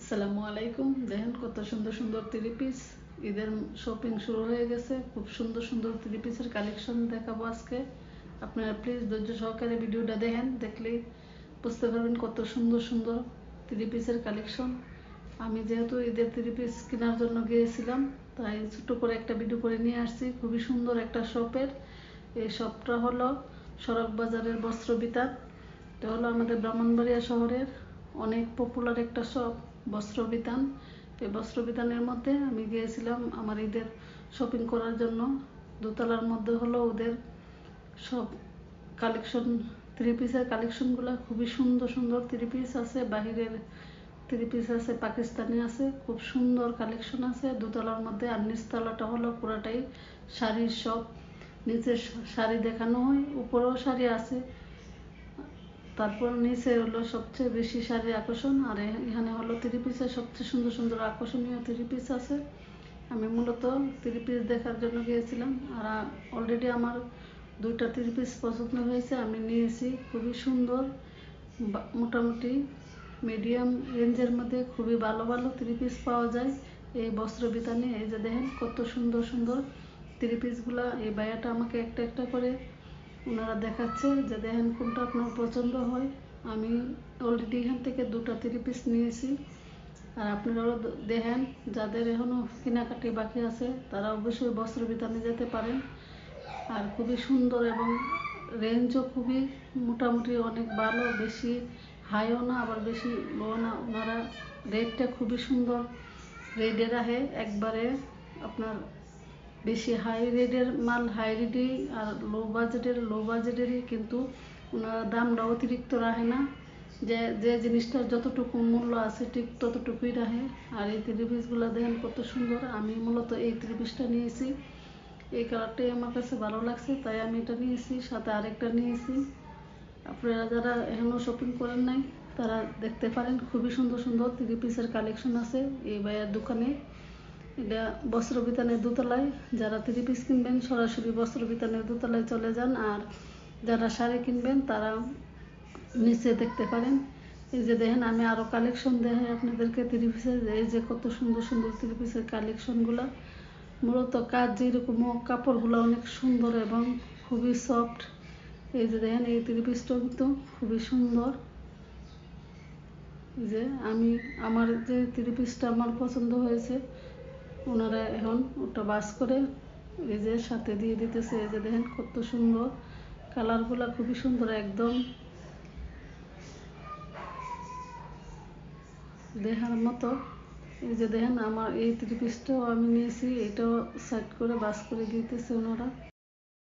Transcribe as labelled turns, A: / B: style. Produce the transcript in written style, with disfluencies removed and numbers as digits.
A: আসসালামু আলাইকুম। দেখেন কত সুন্দর সুন্দর থ্রি পিস। ঈদের শপিং শুরু হয়ে গেছে। খুব সুন্দর সুন্দর থ্রি পিসের কালেকশন দেখাবো আজকে। আপনারা প্লিজ ধৈর্য সহকারে ভিডিওটা দেখেন, দেখলেই বুঝতে পারবেন কত সুন্দর সুন্দর থ্রি পিসের কালেকশন। আমি যেহেতু ঈদের থ্রি পিস কেনার জন্য গিয়েছিলাম, তাই ছোট করে একটা ভিডিও করে নিয়ে আসছি খুবই সুন্দর একটা শপের। এই শপটা হলো সড়ক বাজারের বস্ত্র বিতান। এটা হলো আমাদের ব্রাহ্মণবাড়িয়া শহরের অনেক পপুলার একটা শপ, বস্ত্র বিতান। এই বস্ত্র বিতানের মধ্যে আমি গিয়েছিলাম আমার ঈদের শপিং করার জন্য। দোতলার মধ্যে হলো ওদের সব কালেকশন, থ্রি পিসের কালেকশনগুলো খুবই সুন্দর সুন্দর থ্রি পিস আছে। বাহিরের থ্রি পিস আছে, পাকিস্তানি আছে, খুব সুন্দর কালেকশন আছে দোতলার মধ্যে। আর নিচতলাটা হলো পুরাটাই শাড়ির শপ। নিচে শাড়ি দেখানো হয়, উপরেও শাড়ি আছে, তারপর নিচে হলো সবচেয়ে বেশি শাড়ির আকর্ষণ। আর এখানে হলো থ্রি পিসের সবচেয়ে সুন্দর সুন্দর আকর্ষণীয় থ্রি পিস আছে। আমি মূলত থ্রি পিস দেখার জন্য গিয়েছিলাম। আর অলরেডি আমার দুইটা থ্রি পিস পছন্দ হয়েছে, আমি নিয়েছি। খুবই সুন্দর, মোটামুটি মিডিয়াম রেঞ্জের মধ্যে খুবই ভালো ভালো থ্রি পিস পাওয়া যায় এই বস্ত্র বিতানে। এই যে দেখেন কত সুন্দর সুন্দর থ্রি পিসগুলা। এই ভাইয়াটা আমাকে একটা একটা করে ওনারা দেখাচ্ছে যে দেখেন কোনটা আপনার পছন্দ হয়। আমি অলরেডি এখান থেকে দুটো থ্রি পিস নিয়েছি। আর আপনারাও দেখেন, যাদের এখনও কেনাকাটি বাকি আছে তারা অবশ্যই বস্ত্র বিতানে যেতে পারেন। আর খুবই সুন্দর এবং রেঞ্জও খুবই মোটামুটি অনেক ভালো, বেশি হাইও না আবার বেশি লো না। ওনারা রেটটা খুবই সুন্দর রেটে রাখে একবারে। আপনার বেশি হাই রেটের মাল হাই রেটেই, আর লো বাজেটেরই, কিন্তু ওনারা দামটা অতিরিক্ত রাখে না। যে যে জিনিসটার যতটুকু মূল্য আছে ঠিক ততটুকুই রাখে। আর এই থ্রি পিসগুলো দেখেন কত সুন্দর। আমি মূলত এই থ্রি পিসটা নিয়েছি, এই কালারটাই আমার কাছে ভালো লাগছে তাই আমি এটা নিয়েছি, সাথে আরেকটা নিয়েছি। আপনারা যারা এখনও শপিং করেন নাই তারা দেখতে পারেন, খুবই সুন্দর সুন্দর থ্রি পিসের কালেকশন আছে এই ভাইয়ের দোকানে। এটা বস্ত্র বিতানের দোতলায়। যারা থ্রি পিস কিনবেন সরাসরি বস্ত্র বিতানের দোতলায় চলে যান, আর যারা শাড়ি কিনবেন তারা নিচে দেখতে পারেন। এই যে দেখেন, আমি আরও কালেকশন দেখাই আপনাদেরকে থ্রি পিসের। এই যে কত সুন্দর সুন্দর থ্রি পিসের কালেকশনগুলো। মূলত কাজ যেরকম হোক, কাপড়গুলো অনেক সুন্দর এবং খুবই সফট। এই যে দেখেন এই থ্রি পিসটাও কিন্তু খুবই সুন্দর। যে আমার যে থ্রি পিসটা আমার পছন্দ হয়েছে, ওনারা এখন ওটা বাস করে এই যে সাথে দিয়ে দিতেছে। এই যে দেখেন কত সুন্দর, কালারগুলো খুবই সুন্দর একদম দেখার মতো। এই যে দেখেন আমার এই থ্রি পিসটাও আমি নিয়েছি, এটাও সাইড করে বাস করে দিতেছে ওনারা।